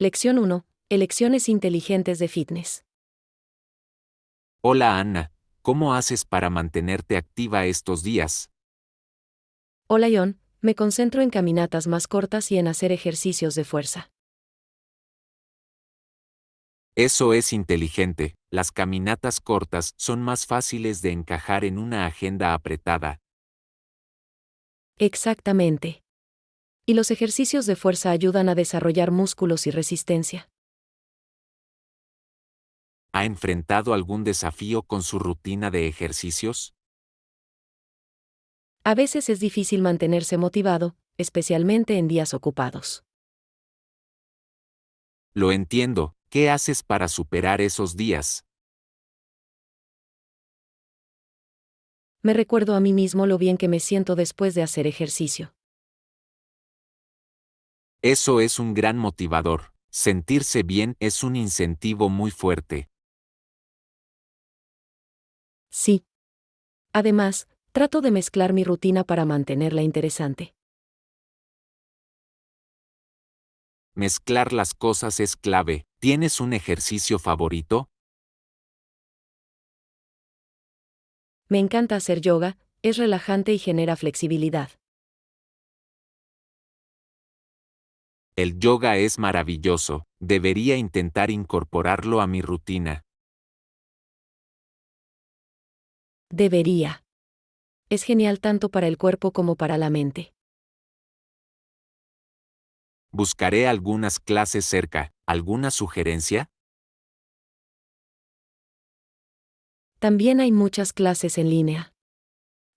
Lección 1. Elecciones inteligentes de fitness. Hola Anna, ¿cómo haces para mantenerte activa estos días? Hola John, me concentro en caminatas más cortas y en hacer ejercicios de fuerza. Eso es inteligente, las caminatas cortas son más fáciles de encajar en una agenda apretada. Exactamente. Y los ejercicios de fuerza ayudan a desarrollar músculos y resistencia. ¿Ha enfrentado algún desafío con su rutina de ejercicios? A veces es difícil mantenerse motivado, especialmente en días ocupados. Lo entiendo, ¿qué haces para superar esos días? Me recuerdo a mí mismo lo bien que me siento después de hacer ejercicio. Eso es un gran motivador, sentirse bien es un incentivo muy fuerte. Sí. Además, trato de mezclar mi rutina para mantenerla interesante. Mezclar las cosas es clave. ¿Tienes un ejercicio favorito? Me encanta hacer yoga, es relajante y genera flexibilidad. El yoga es maravilloso, debería intentar incorporarlo a mi rutina. Debería. Es genial tanto para el cuerpo como para la mente. Buscaré algunas clases cerca. ¿Alguna sugerencia? También hay muchas clases en línea.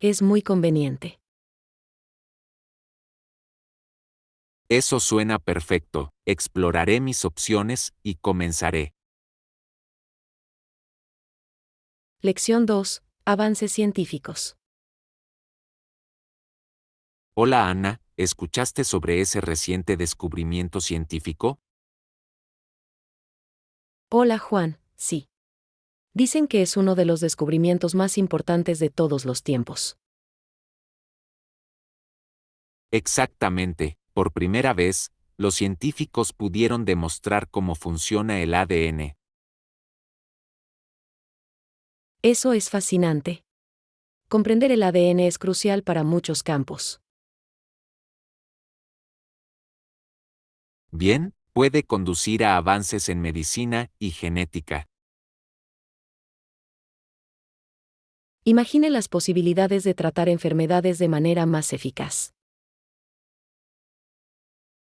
Es muy conveniente. Eso suena perfecto. Exploraré mis opciones y comenzaré. Lección 2. Avances científicos. Hola Ana, ¿escuchaste sobre ese reciente descubrimiento científico? Hola Juan, sí. Dicen que es uno de los descubrimientos más importantes de todos los tiempos. Exactamente, por primera vez, los científicos pudieron demostrar cómo funciona el ADN. Eso es fascinante. Comprender el ADN es crucial para muchos campos. Bien, puede conducir a avances en medicina y genética. Imagine las posibilidades de tratar enfermedades de manera más eficaz.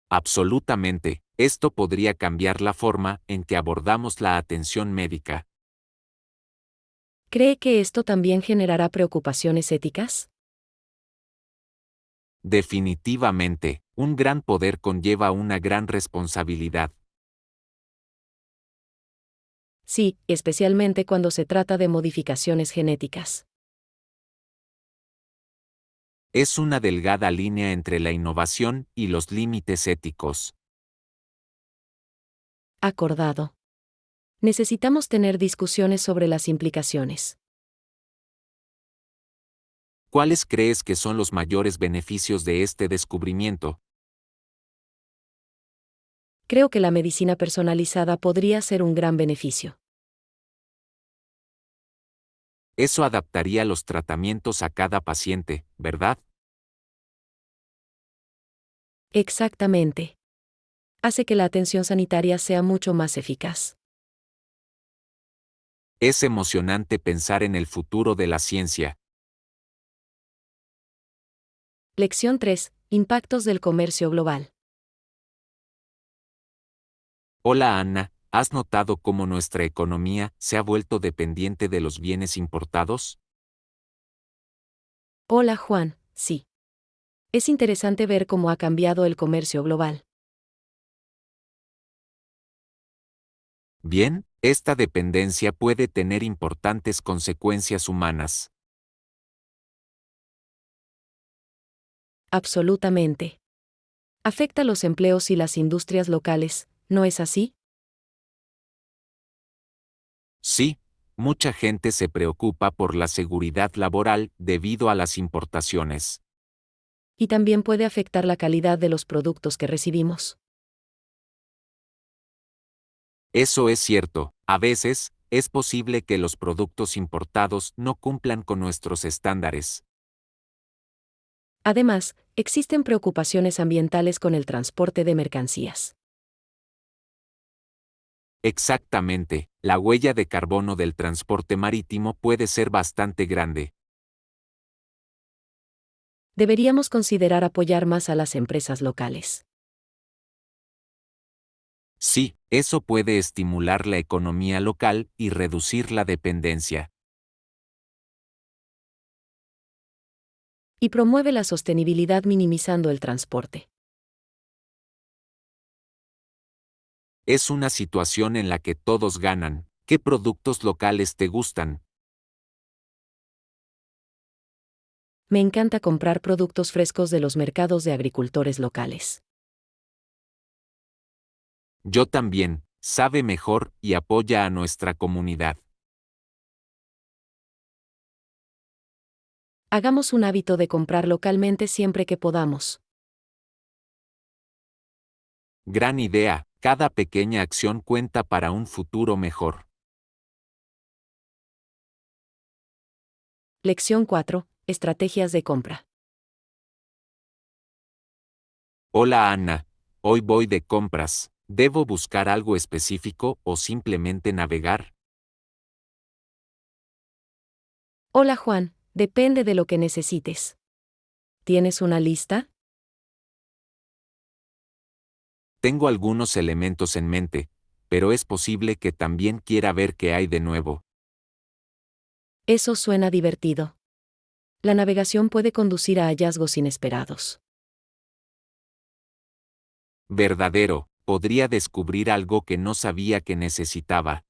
Absolutamente, esto podría cambiar la forma en que abordamos la atención médica. ¿Cree que esto también generará preocupaciones éticas? Definitivamente, un gran poder conlleva una gran responsabilidad. Sí, especialmente cuando se trata de modificaciones genéticas. Es una delgada línea entre la innovación y los límites éticos. Acordado. Necesitamos tener discusiones sobre las implicaciones. ¿Cuáles crees que son los mayores beneficios de este descubrimiento? Creo que la medicina personalizada podría ser un gran beneficio. Eso adaptaría los tratamientos a cada paciente, ¿verdad? Exactamente. Hace que la atención sanitaria sea mucho más eficaz. Es emocionante pensar en el futuro de la ciencia. Lección 3. Impactos del comercio global. Hola Anna, ¿has notado cómo nuestra economía se ha vuelto dependiente de los bienes importados? Hola Juan, sí. Es interesante ver cómo ha cambiado el comercio global. Bien, esta dependencia puede tener importantes consecuencias humanas. Absolutamente. Afecta los empleos y las industrias locales, ¿no es así? Sí, mucha gente se preocupa por la seguridad laboral debido a las importaciones. Y también puede afectar la calidad de los productos que recibimos. Eso es cierto, a veces, es posible que los productos importados no cumplan con nuestros estándares. Además, existen preocupaciones ambientales con el transporte de mercancías. Exactamente, la huella de carbono del transporte marítimo puede ser bastante grande. Deberíamos considerar apoyar más a las empresas locales. Sí, eso puede estimular la economía local y reducir la dependencia. Y promueve la sostenibilidad minimizando el transporte. Es una situación en la que todos ganan. ¿Qué productos locales te gustan? Me encanta comprar productos frescos de los mercados de agricultores locales. Yo también, sabe mejor y apoya a nuestra comunidad. Hagamos un hábito de comprar localmente siempre que podamos. Gran idea, cada pequeña acción cuenta para un futuro mejor. Lección 4. Estrategias de compra. Hola Ana, hoy voy de compras. ¿Debo buscar algo específico o simplemente navegar? Hola Juan, depende de lo que necesites. ¿Tienes una lista? Tengo algunos elementos en mente, pero es posible que también quiera ver qué hay de nuevo. Eso suena divertido. La navegación puede conducir a hallazgos inesperados. Verdadero, podría descubrir algo que no sabía que necesitaba.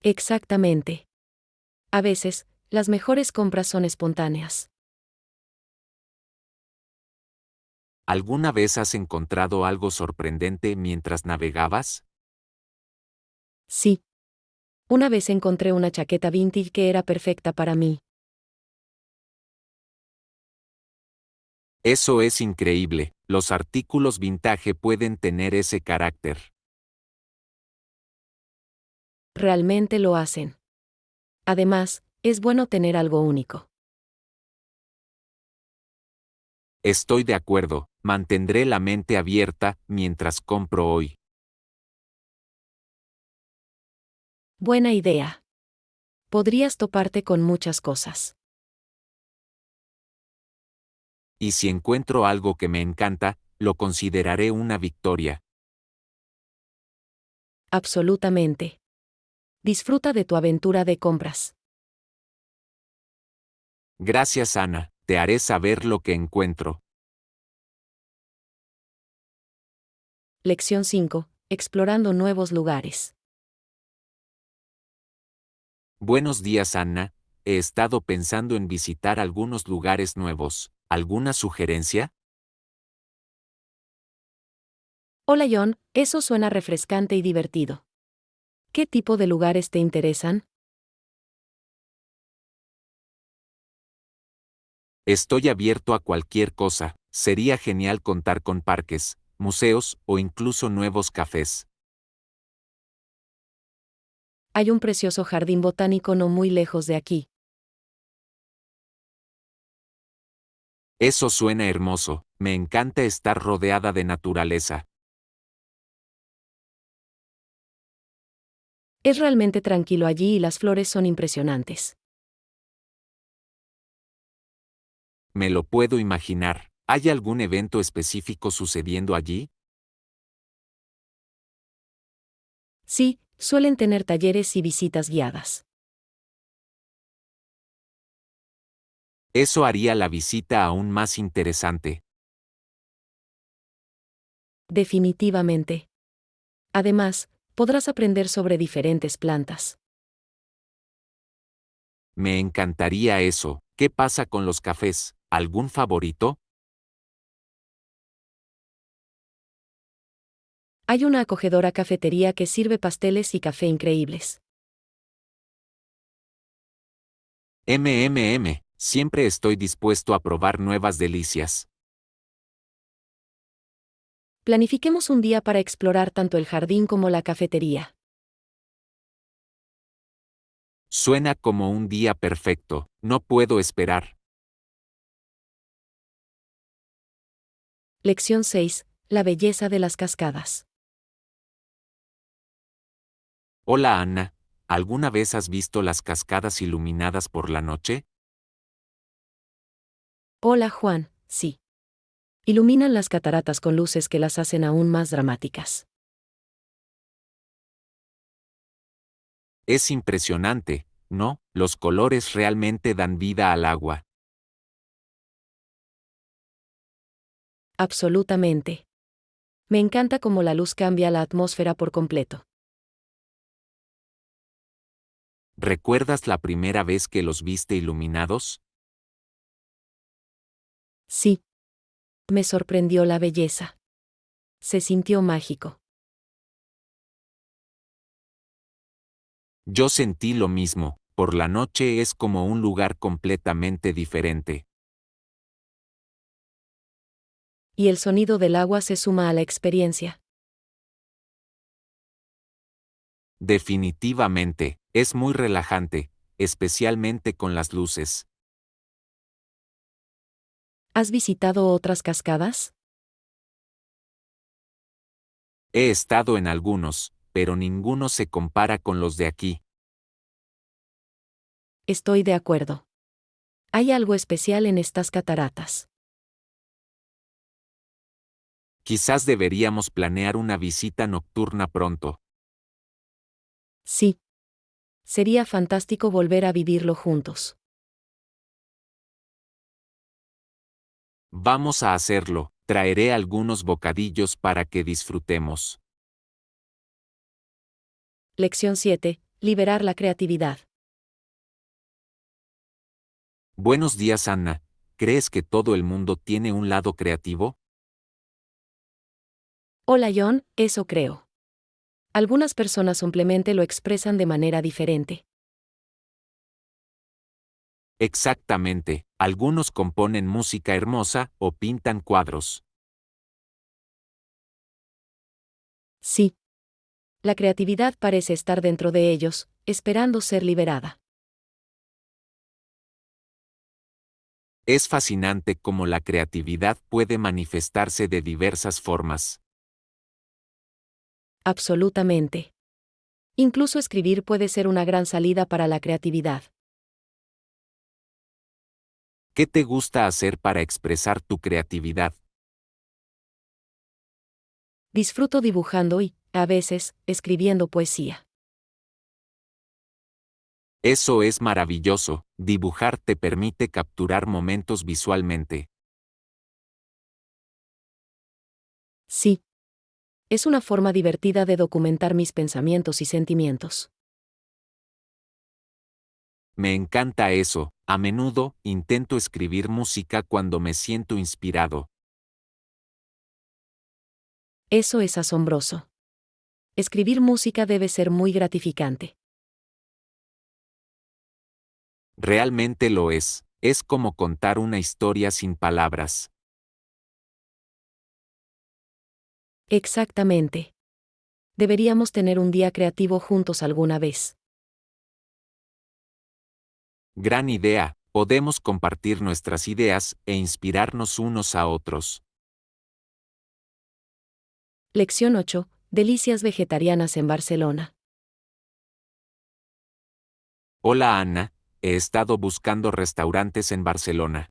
Exactamente. A veces, las mejores compras son espontáneas. ¿Alguna vez has encontrado algo sorprendente mientras navegabas? Sí. Una vez encontré una chaqueta vintage que era perfecta para mí. Eso es increíble, los artículos vintage pueden tener ese carácter. Realmente lo hacen. Además, es bueno tener algo único. Estoy de acuerdo, mantendré la mente abierta mientras compro hoy. Buena idea. Podrías toparte con muchas cosas. Y si encuentro algo que me encanta, lo consideraré una victoria. Absolutamente. Disfruta de tu aventura de compras. Gracias Ana, te haré saber lo que encuentro. Lección 5. Explorando nuevos lugares. Buenos días Ana, he estado pensando en visitar algunos lugares nuevos. ¿Alguna sugerencia? Hola John, eso suena refrescante y divertido. ¿Qué tipo de lugares te interesan? Estoy abierto a cualquier cosa, sería genial contar con parques, museos o incluso nuevos cafés. Hay un precioso jardín botánico no muy lejos de aquí. Eso suena hermoso, me encanta estar rodeada de naturaleza. Es realmente tranquilo allí y las flores son impresionantes. Me lo puedo imaginar. ¿Hay algún evento específico sucediendo allí? Sí, suelen tener talleres y visitas guiadas. Eso haría la visita aún más interesante. Definitivamente. Además, podrás aprender sobre diferentes plantas. Me encantaría eso. ¿Qué pasa con los cafés? ¿Algún favorito? Hay una acogedora cafetería que sirve pasteles y café increíbles. Siempre estoy dispuesto a probar nuevas delicias. Planifiquemos un día para explorar tanto el jardín como la cafetería. Suena como un día perfecto, no puedo esperar. Lección 6. La belleza de las cascadas. Hola Ana, ¿alguna vez has visto las cascadas iluminadas por la noche? Hola Juan, sí. Iluminan las cataratas con luces que las hacen aún más dramáticas. Es impresionante, ¿no? Los colores realmente dan vida al agua. Absolutamente. Me encanta cómo la luz cambia la atmósfera por completo. ¿Recuerdas la primera vez que los viste iluminados? Sí. Me sorprendió la belleza. Se sintió mágico. Yo sentí lo mismo, por la noche es como un lugar completamente diferente. Y el sonido del agua se suma a la experiencia. Definitivamente, es muy relajante, especialmente con las luces. ¿Has visitado otras cascadas? He estado en algunos, pero ninguno se compara con los de aquí. Estoy de acuerdo. Hay algo especial en estas cataratas. Quizás deberíamos planear una visita nocturna pronto. Sí. Sería fantástico volver a vivirlo juntos. Vamos a hacerlo, traeré algunos bocadillos para que disfrutemos. Lección 7. Liberar la creatividad. Buenos días Anna, ¿crees que todo el mundo tiene un lado creativo? Hola John, eso creo. Algunas personas simplemente lo expresan de manera diferente. Exactamente, algunos componen música hermosa o pintan cuadros. Sí. La creatividad parece estar dentro de ellos, esperando ser liberada. Es fascinante cómo la creatividad puede manifestarse de diversas formas. Absolutamente. Incluso escribir puede ser una gran salida para la creatividad. ¿Qué te gusta hacer para expresar tu creatividad? Disfruto dibujando y, a veces, escribiendo poesía. Eso es maravilloso, dibujar te permite capturar momentos visualmente. Sí. Es una forma divertida de documentar mis pensamientos y sentimientos. Me encanta eso, a menudo, intento escribir música cuando me siento inspirado. Eso es asombroso. Escribir música debe ser muy gratificante. Realmente lo es como contar una historia sin palabras. Exactamente. Deberíamos tener un día creativo juntos alguna vez. Gran idea, podemos compartir nuestras ideas e inspirarnos unos a otros. Lección 8. Delicias vegetarianas en Barcelona. Hola Ana, he estado buscando restaurantes en Barcelona.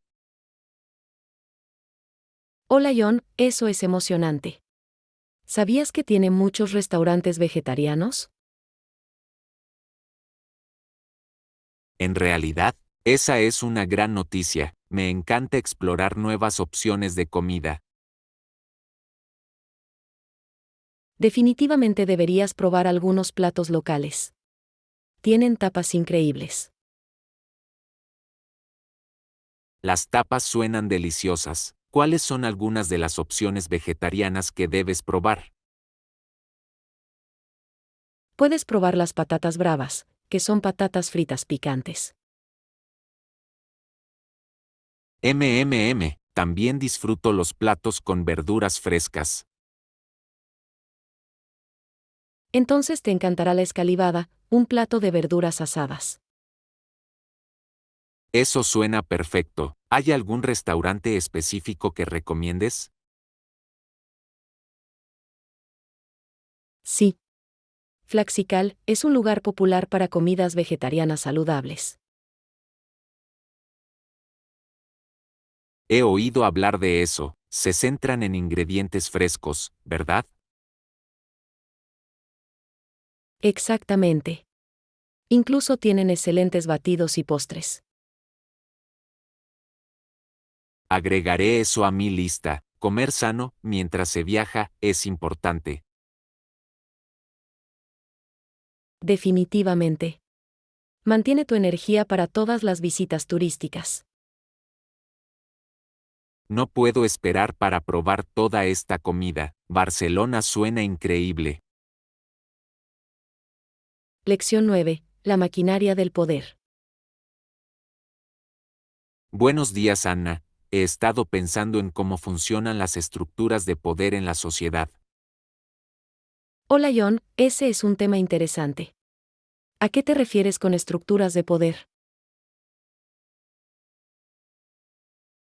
Hola John, eso es emocionante. ¿Sabías que tiene muchos restaurantes vegetarianos? En realidad, esa es una gran noticia, me encanta explorar nuevas opciones de comida. Definitivamente deberías probar algunos platos locales. Tienen tapas increíbles. Las tapas suenan deliciosas. ¿Cuáles son algunas de las opciones vegetarianas que debes probar? Puedes probar las patatas bravas, que son patatas fritas picantes. También disfruto los platos con verduras frescas. Entonces te encantará la escalivada, un plato de verduras asadas. Eso suena perfecto. ¿Hay algún restaurante específico que recomiendes? Sí. Flaxical es un lugar popular para comidas vegetarianas saludables. He oído hablar de eso. Se centran en ingredientes frescos, ¿verdad? Exactamente. Incluso tienen excelentes batidos y postres. Agregaré eso a mi lista. Comer sano mientras se viaja es importante. Definitivamente. Mantiene tu energía para todas las visitas turísticas. No puedo esperar para probar toda esta comida. Barcelona suena increíble. Lección 9. La maquinaria del poder. Buenos días, Anna. He estado pensando en cómo funcionan las estructuras de poder en la sociedad. Hola John, ese es un tema interesante. ¿A qué te refieres con estructuras de poder?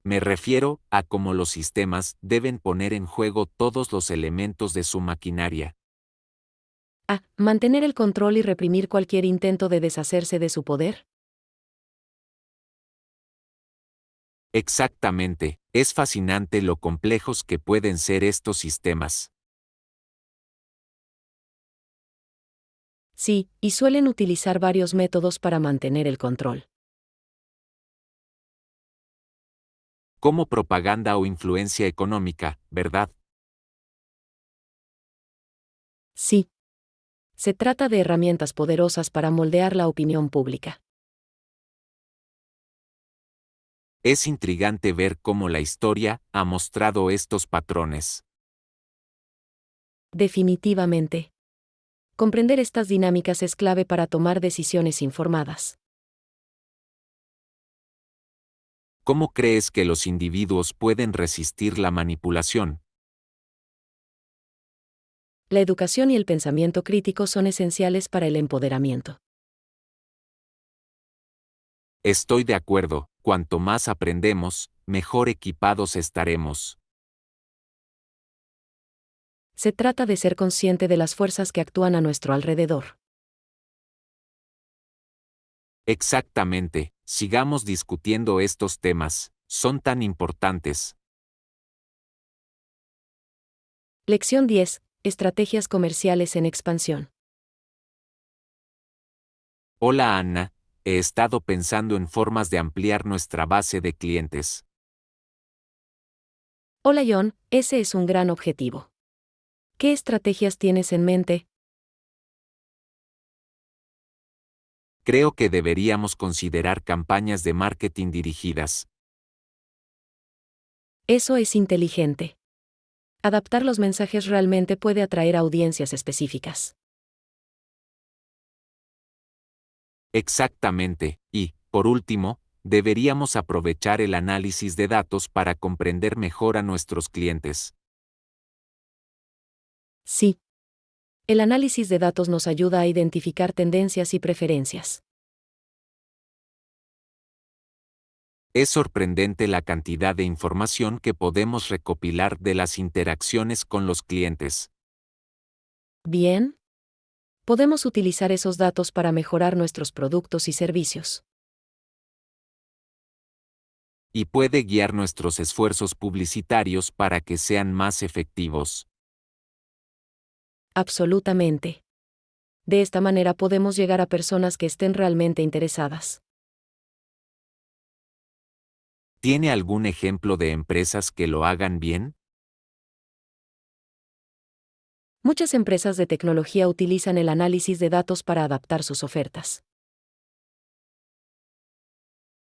Me refiero a cómo los sistemas deben poner en juego todos los elementos de su maquinaria. A. Mantener el control y reprimir cualquier intento de deshacerse de su poder. Exactamente, es fascinante lo complejos que pueden ser estos sistemas. Sí, y suelen utilizar varios métodos para mantener el control. Como propaganda o influencia económica, ¿verdad? Sí. Se trata de herramientas poderosas para moldear la opinión pública. Es intrigante ver cómo la historia ha mostrado estos patrones. Definitivamente. Comprender estas dinámicas es clave para tomar decisiones informadas. ¿Cómo crees que los individuos pueden resistir la manipulación? La educación y el pensamiento crítico son esenciales para el empoderamiento. Estoy de acuerdo, cuanto más aprendemos, mejor equipados estaremos. Se trata de ser consciente de las fuerzas que actúan a nuestro alrededor. Exactamente, sigamos discutiendo estos temas, son tan importantes. Lección 10. Estrategias comerciales en expansión. Hola Anna, he estado pensando en formas de ampliar nuestra base de clientes. Hola John, ese es un gran objetivo. ¿Qué estrategias tienes en mente? Creo que deberíamos considerar campañas de marketing dirigidas. Eso es inteligente. Adaptar los mensajes realmente puede atraer audiencias específicas. Exactamente, y, por último, deberíamos aprovechar el análisis de datos para comprender mejor a nuestros clientes. Sí. El análisis de datos nos ayuda a identificar tendencias y preferencias. Es sorprendente la cantidad de información que podemos recopilar de las interacciones con los clientes. Bien. Podemos utilizar esos datos para mejorar nuestros productos y servicios. Y puede guiar nuestros esfuerzos publicitarios para que sean más efectivos. Absolutamente. De esta manera podemos llegar a personas que estén realmente interesadas. ¿Tiene algún ejemplo de empresas que lo hagan bien? Muchas empresas de tecnología utilizan el análisis de datos para adaptar sus ofertas.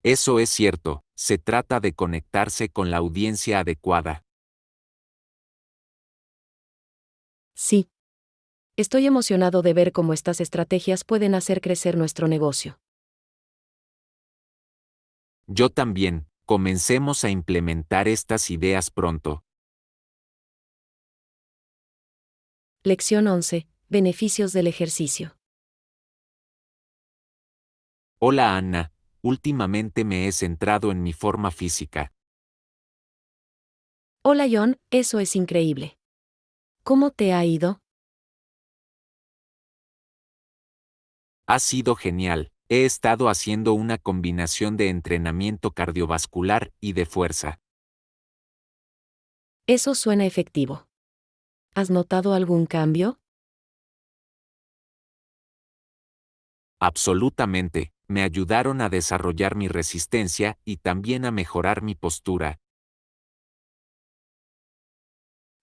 Eso es cierto, se trata de conectarse con la audiencia adecuada. Sí. Estoy emocionado de ver cómo estas estrategias pueden hacer crecer nuestro negocio. Yo también, comencemos a implementar estas ideas pronto. Lección 11. Beneficios del ejercicio. Hola Anna, últimamente me he centrado en mi forma física. Hola John, eso es increíble. ¿Cómo te ha ido? Ha sido genial. He estado haciendo una combinación de entrenamiento cardiovascular y de fuerza. Eso suena efectivo. ¿Has notado algún cambio? Absolutamente, me ayudaron a desarrollar mi resistencia y también a mejorar mi postura.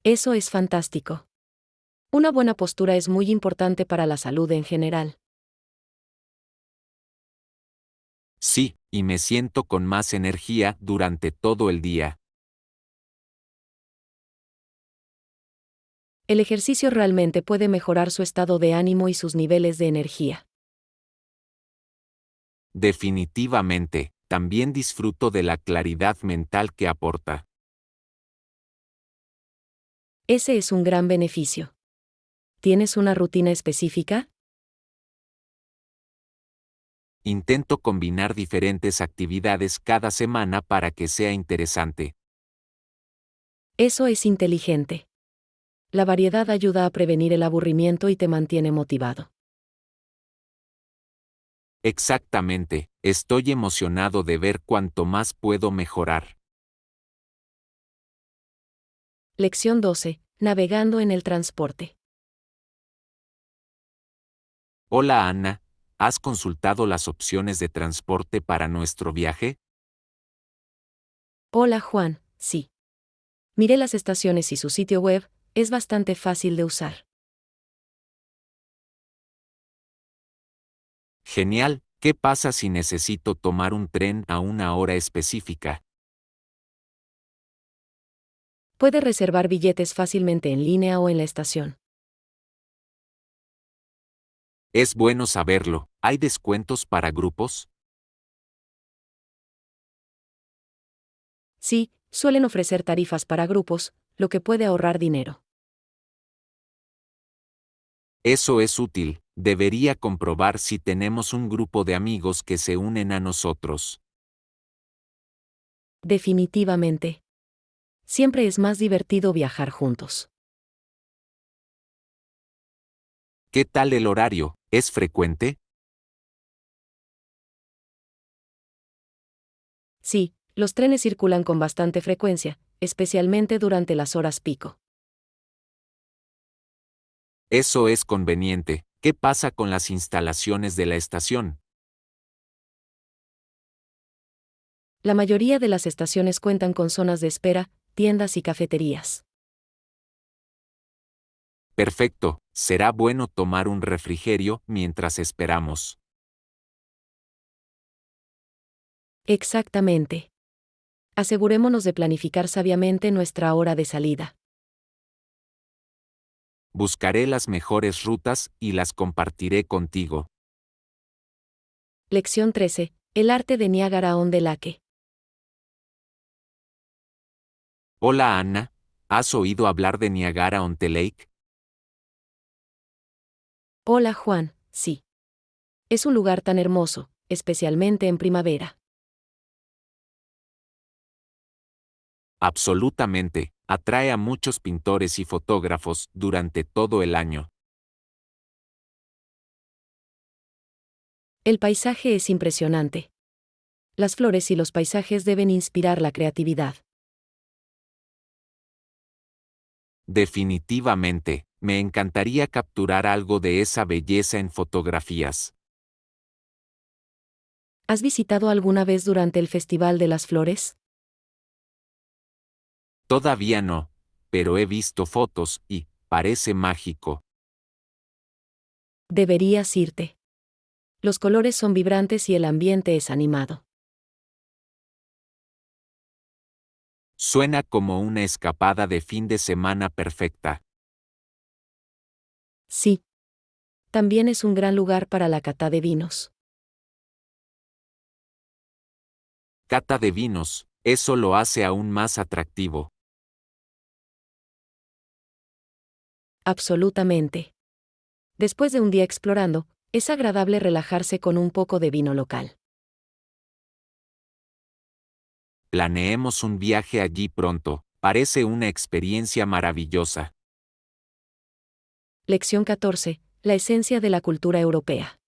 Eso es fantástico. Una buena postura es muy importante para la salud en general. Sí, y me siento con más energía durante todo el día. El ejercicio realmente puede mejorar su estado de ánimo y sus niveles de energía. Definitivamente, también disfruto de la claridad mental que aporta. Ese es un gran beneficio. ¿Tienes una rutina específica? Intento combinar diferentes actividades cada semana para que sea interesante. Eso es inteligente. La variedad ayuda a prevenir el aburrimiento y te mantiene motivado. Exactamente, estoy emocionado de ver cuánto más puedo mejorar. Lección 12. Navegando en el transporte. Hola Ana, ¿has consultado las opciones de transporte para nuestro viaje? Hola Juan, sí. Miré las estaciones y su sitio web, es bastante fácil de usar. Genial, ¿qué pasa si necesito tomar un tren a una hora específica? Puede reservar billetes fácilmente en línea o en la estación. Es bueno saberlo, ¿hay descuentos para grupos? Sí, suelen ofrecer tarifas para grupos, lo que puede ahorrar dinero. Eso es útil, debería comprobar si tenemos un grupo de amigos que se unen a nosotros. Definitivamente. Siempre es más divertido viajar juntos. ¿Qué tal el horario? ¿Es frecuente? Sí, los trenes circulan con bastante frecuencia, especialmente durante las horas pico. Eso es conveniente. ¿Qué pasa con las instalaciones de la estación? La mayoría de las estaciones cuentan con zonas de espera, tiendas y cafeterías. Perfecto, será bueno tomar un refrigerio mientras esperamos. Exactamente. Asegurémonos de planificar sabiamente nuestra hora de salida. Buscaré las mejores rutas y las compartiré contigo. Lección 13. El arte de Niágara on the Lake. Hola Anna, ¿has oído hablar de Niagara-on-the-Lake? Hola Juan, sí. Es un lugar tan hermoso, especialmente en primavera. Absolutamente, atrae a muchos pintores y fotógrafos durante todo el año. El paisaje es impresionante. Las flores y los paisajes deben inspirar la creatividad. Definitivamente, me encantaría capturar algo de esa belleza en fotografías. ¿Has visitado alguna vez durante el Festival de las Flores? Todavía no, pero he visto fotos y parece mágico. Deberías irte. Los colores son vibrantes y el ambiente es animado. Suena como una escapada de fin de semana perfecta. Sí. También es un gran lugar para la cata de vinos. Cata de vinos, eso lo hace aún más atractivo. Absolutamente. Después de un día explorando, es agradable relajarse con un poco de vino local. Planeemos un viaje allí pronto, parece una experiencia maravillosa. Lección 14. La esencia de la cultura europea.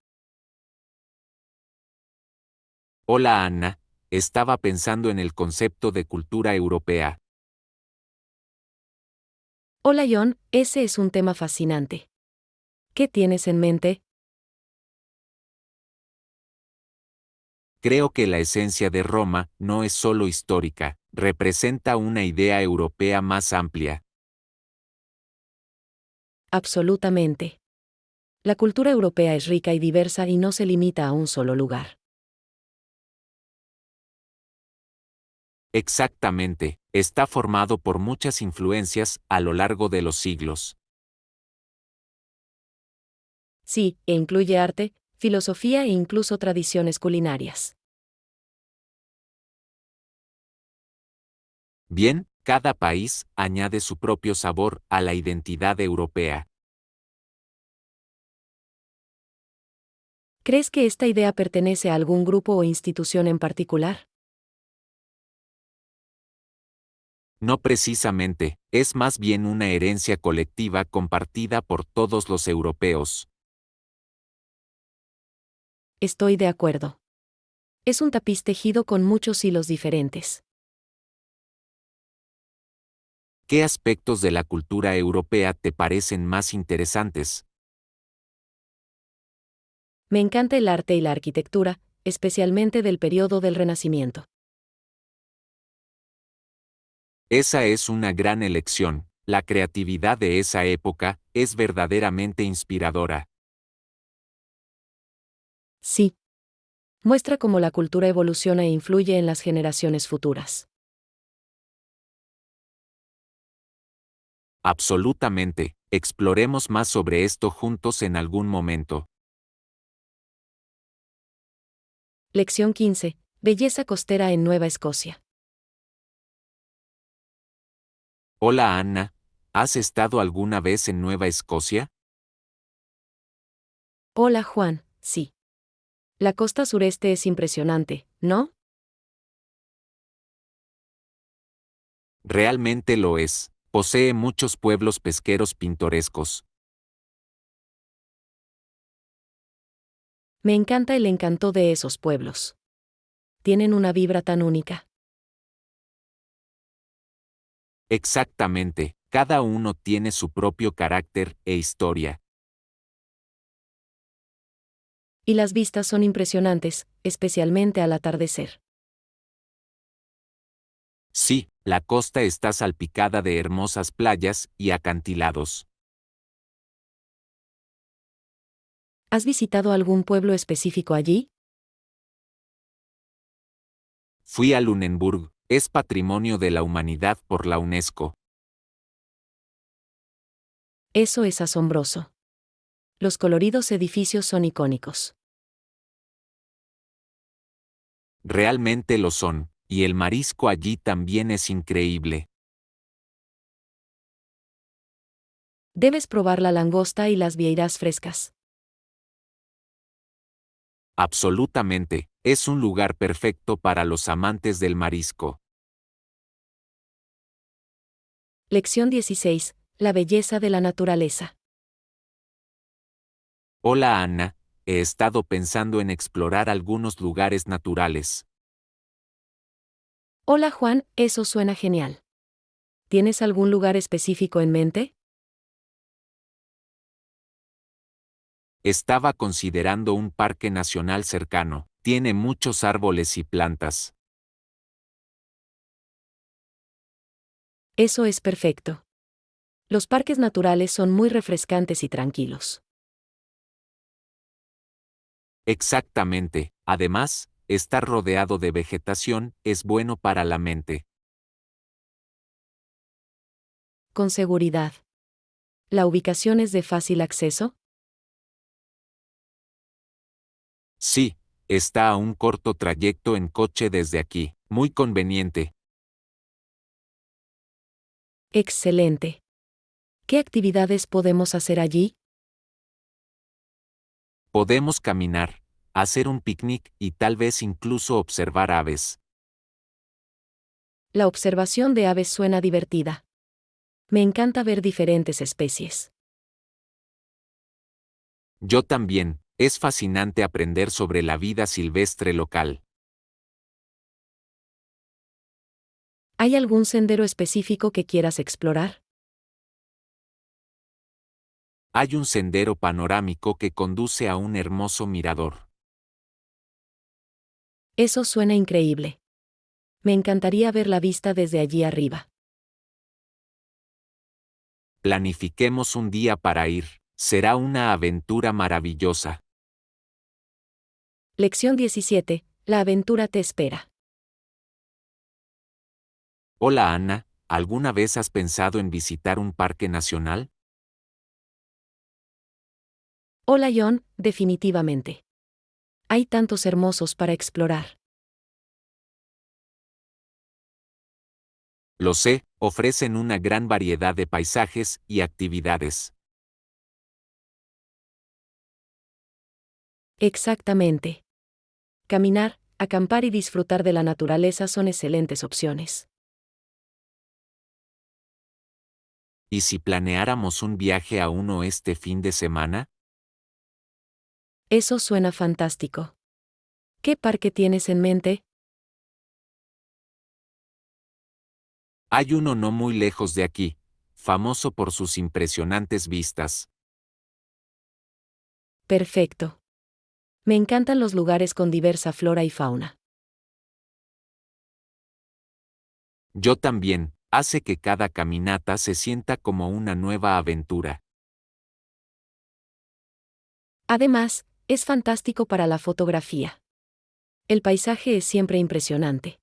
Hola Anna, estaba pensando en el concepto de cultura europea. Hola John, ese es un tema fascinante. ¿Qué tienes en mente? Creo que la esencia de Roma no es solo histórica, representa una idea europea más amplia. Absolutamente. La cultura europea es rica y diversa y no se limita a un solo lugar. Exactamente, está formado por muchas influencias a lo largo de los siglos. Sí, e incluye arte, filosofía e incluso tradiciones culinarias. Bien, cada país añade su propio sabor a la identidad europea. ¿Crees que esta idea pertenece a algún grupo o institución en particular? No precisamente, es más bien una herencia colectiva compartida por todos los europeos. Estoy de acuerdo. Es un tapiz tejido con muchos hilos diferentes. ¿Qué aspectos de la cultura europea te parecen más interesantes? Me encanta el arte y la arquitectura, especialmente del periodo del Renacimiento. Esa es una gran elección. La creatividad de esa época es verdaderamente inspiradora. Sí. Muestra cómo la cultura evoluciona e influye en las generaciones futuras. Absolutamente. Exploremos más sobre esto juntos en algún momento. Lección 15. Belleza costera en Nueva Escocia. Hola Anna, ¿has estado alguna vez en Nueva Escocia? Hola Juan, sí. La costa sureste es impresionante, ¿no? Realmente lo es. Posee muchos pueblos pesqueros pintorescos. Me encanta el encanto de esos pueblos. Tienen una vibra tan única. Exactamente, cada uno tiene su propio carácter e historia. Y las vistas son impresionantes, especialmente al atardecer. Sí, la costa está salpicada de hermosas playas y acantilados. ¿Has visitado algún pueblo específico allí? Fui a Lunenburg, es Patrimonio de la Humanidad por la UNESCO. Eso es asombroso. Los coloridos edificios son icónicos. Realmente lo son, y el marisco allí también es increíble. Debes probar la langosta y las vieiras frescas. Absolutamente, es un lugar perfecto para los amantes del marisco. Lección 16. La belleza de la naturaleza. Hola Anna, he estado pensando en explorar algunos lugares naturales. Hola Juan, eso suena genial. ¿Tienes algún lugar específico en mente? Estaba considerando un parque nacional cercano, tiene muchos árboles y plantas. Eso es perfecto. Los parques naturales son muy refrescantes y tranquilos. Exactamente, además, estar rodeado de vegetación es bueno para la mente. Con seguridad. ¿La ubicación es de fácil acceso? Sí, está a un corto trayecto en coche desde aquí, muy conveniente. Excelente. ¿Qué actividades podemos hacer allí? Podemos caminar, hacer un picnic y tal vez incluso observar aves. La observación de aves suena divertida. Me encanta ver diferentes especies. Yo también, es fascinante aprender sobre la vida silvestre local. ¿Hay algún sendero específico que quieras explorar? Hay un sendero panorámico que conduce a un hermoso mirador. Eso suena increíble. Me encantaría ver la vista desde allí arriba. Planifiquemos un día para ir, será una aventura maravillosa. Lección 17. La aventura te espera. Hola Ana, ¿alguna vez has pensado en visitar un parque nacional? Hola John, definitivamente. Hay tantos hermosos para explorar. Lo sé, ofrecen una gran variedad de paisajes y actividades. Exactamente. Caminar, acampar y disfrutar de la naturaleza son excelentes opciones. ¿Y si planeáramos un viaje a uno este fin de semana? Eso suena fantástico. ¿Qué parque tienes en mente? Hay uno no muy lejos de aquí, famoso por sus impresionantes vistas. Perfecto. Me encantan los lugares con diversa flora y fauna. Yo también, hace que cada caminata se sienta como una nueva aventura. Además, es fantástico para la fotografía. El paisaje es siempre impresionante.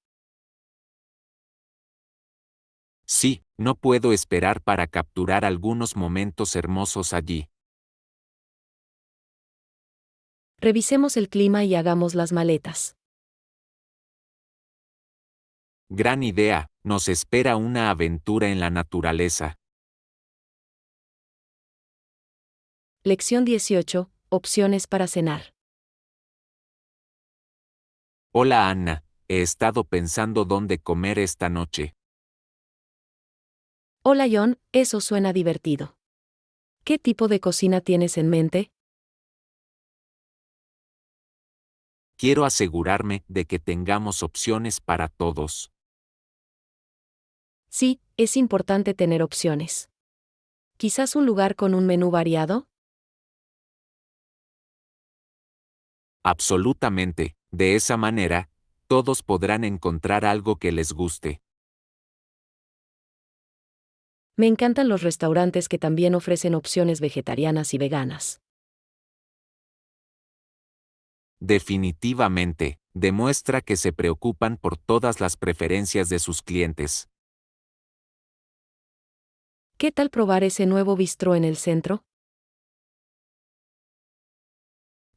Sí, no puedo esperar para capturar algunos momentos hermosos allí. Revisemos el clima y hagamos las maletas. Gran idea, nos espera una aventura en la naturaleza. Lección 18. Opciones para cenar. Hola Ana, he estado pensando dónde comer esta noche. Hola John, eso suena divertido. ¿Qué tipo de cocina tienes en mente? Quiero asegurarme de que tengamos opciones para todos. Sí, es importante tener opciones. ¿Quizás un lugar con un menú variado? Absolutamente, de esa manera, todos podrán encontrar algo que les guste. Me encantan los restaurantes que también ofrecen opciones vegetarianas y veganas. Definitivamente, demuestra que se preocupan por todas las preferencias de sus clientes. ¿Qué tal probar ese nuevo bistró en el centro?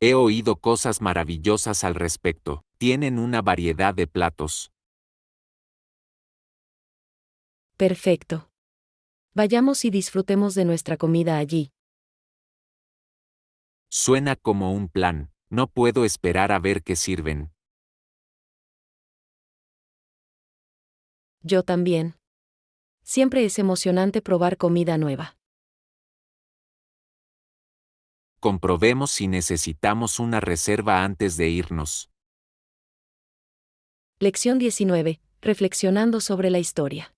He oído cosas maravillosas al respecto. Tienen una variedad de platos. Perfecto. Vayamos y disfrutemos de nuestra comida allí. Suena como un plan. No puedo esperar a ver qué sirven. Yo también. Siempre es emocionante probar comida nueva. Comprobemos si necesitamos una reserva antes de irnos. Lección 19. Reflexionando sobre la historia.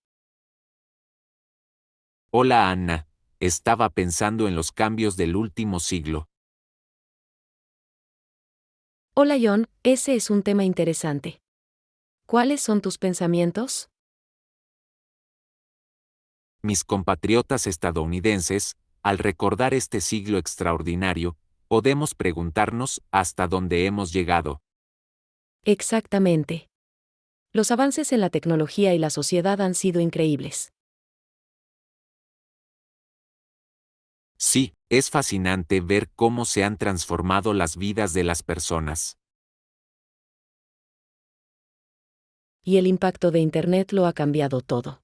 Hola Anna, estaba pensando en los cambios del último siglo. Hola John, ese es un tema interesante. ¿Cuáles son tus pensamientos? Mis compatriotas estadounidenses, al recordar este siglo extraordinario, podemos preguntarnos hasta dónde hemos llegado. Exactamente. Los avances en la tecnología y la sociedad han sido increíbles. Sí, es fascinante ver cómo se han transformado las vidas de las personas. Y el impacto de Internet lo ha cambiado todo.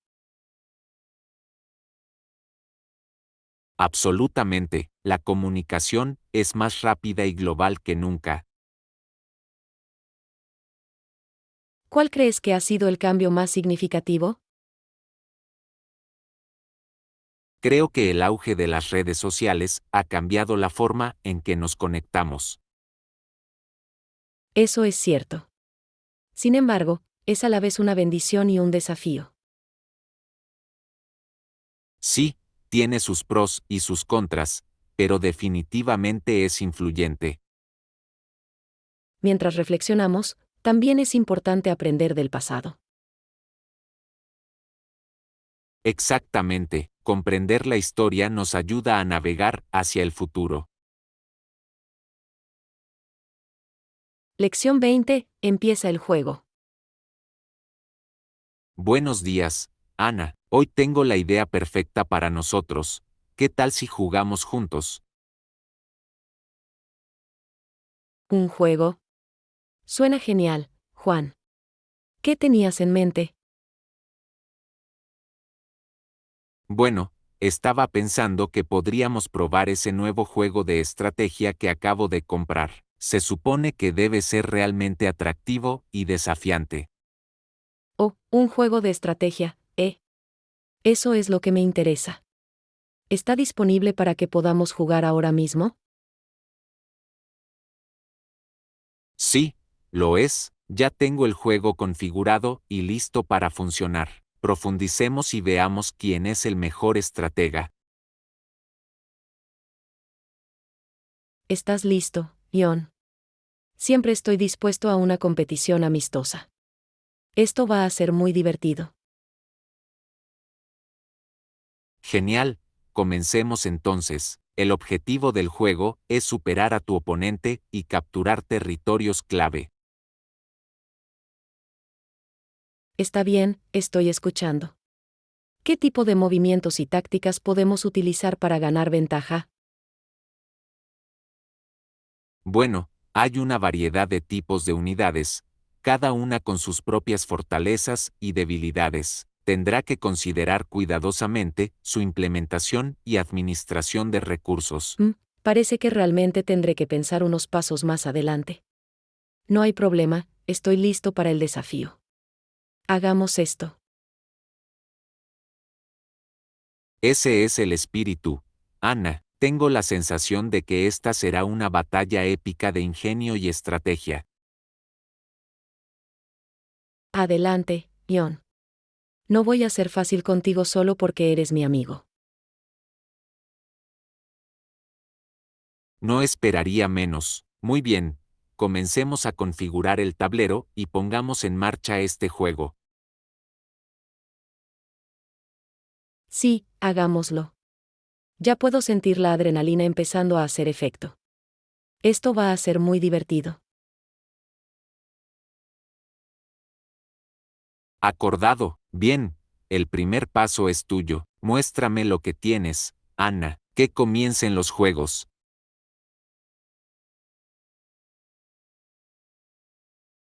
Absolutamente, la comunicación es más rápida y global que nunca. ¿Cuál crees que ha sido el cambio más significativo? Creo que el auge de las redes sociales ha cambiado la forma en que nos conectamos. Eso es cierto. Sin embargo, es a la vez una bendición y un desafío. Sí, tiene sus pros y sus contras, pero definitivamente es influyente. Mientras reflexionamos, también es importante aprender del pasado. Exactamente, comprender la historia nos ayuda a navegar hacia el futuro. Lección 20. Empieza el juego. Buenos días, Ana. Hoy tengo la idea perfecta para nosotros. ¿Qué tal si jugamos juntos? ¿Un juego? Suena genial, Juan. ¿Qué tenías en mente? Bueno, estaba pensando que podríamos probar ese nuevo juego de estrategia que acabo de comprar. Se supone que debe ser realmente atractivo y desafiante. Oh, un juego de estrategia, ¿eh? Eso es lo que me interesa. ¿Está disponible para que podamos jugar ahora mismo? Sí, lo es, ya tengo el juego configurado y listo para funcionar. Profundicemos y veamos quién es el mejor estratega. ¿Estás listo, Ion? Siempre estoy dispuesto a una competición amistosa. Esto va a ser muy divertido. Genial, comencemos entonces. El objetivo del juego es superar a tu oponente y capturar territorios clave. Está bien, estoy escuchando. ¿Qué tipo de movimientos y tácticas podemos utilizar para ganar ventaja? Bueno, hay una variedad de tipos de unidades, cada una con sus propias fortalezas y debilidades. Tendrá que considerar cuidadosamente su implementación y administración de recursos. Parece que realmente tendré que pensar unos pasos más adelante. No hay problema, estoy listo para el desafío. Hagamos esto. Ese es el espíritu. Ana, tengo la sensación de que esta será una batalla épica de ingenio y estrategia. Adelante, Ion. No voy a ser fácil contigo solo porque eres mi amigo. No esperaría menos. Muy bien, comencemos a configurar el tablero y pongamos en marcha este juego. Sí, hagámoslo. Ya puedo sentir la adrenalina empezando a hacer efecto. Esto va a ser muy divertido. Acordado. Bien, el primer paso es tuyo. Muéstrame lo que tienes, Ana. Que comiencen los juegos.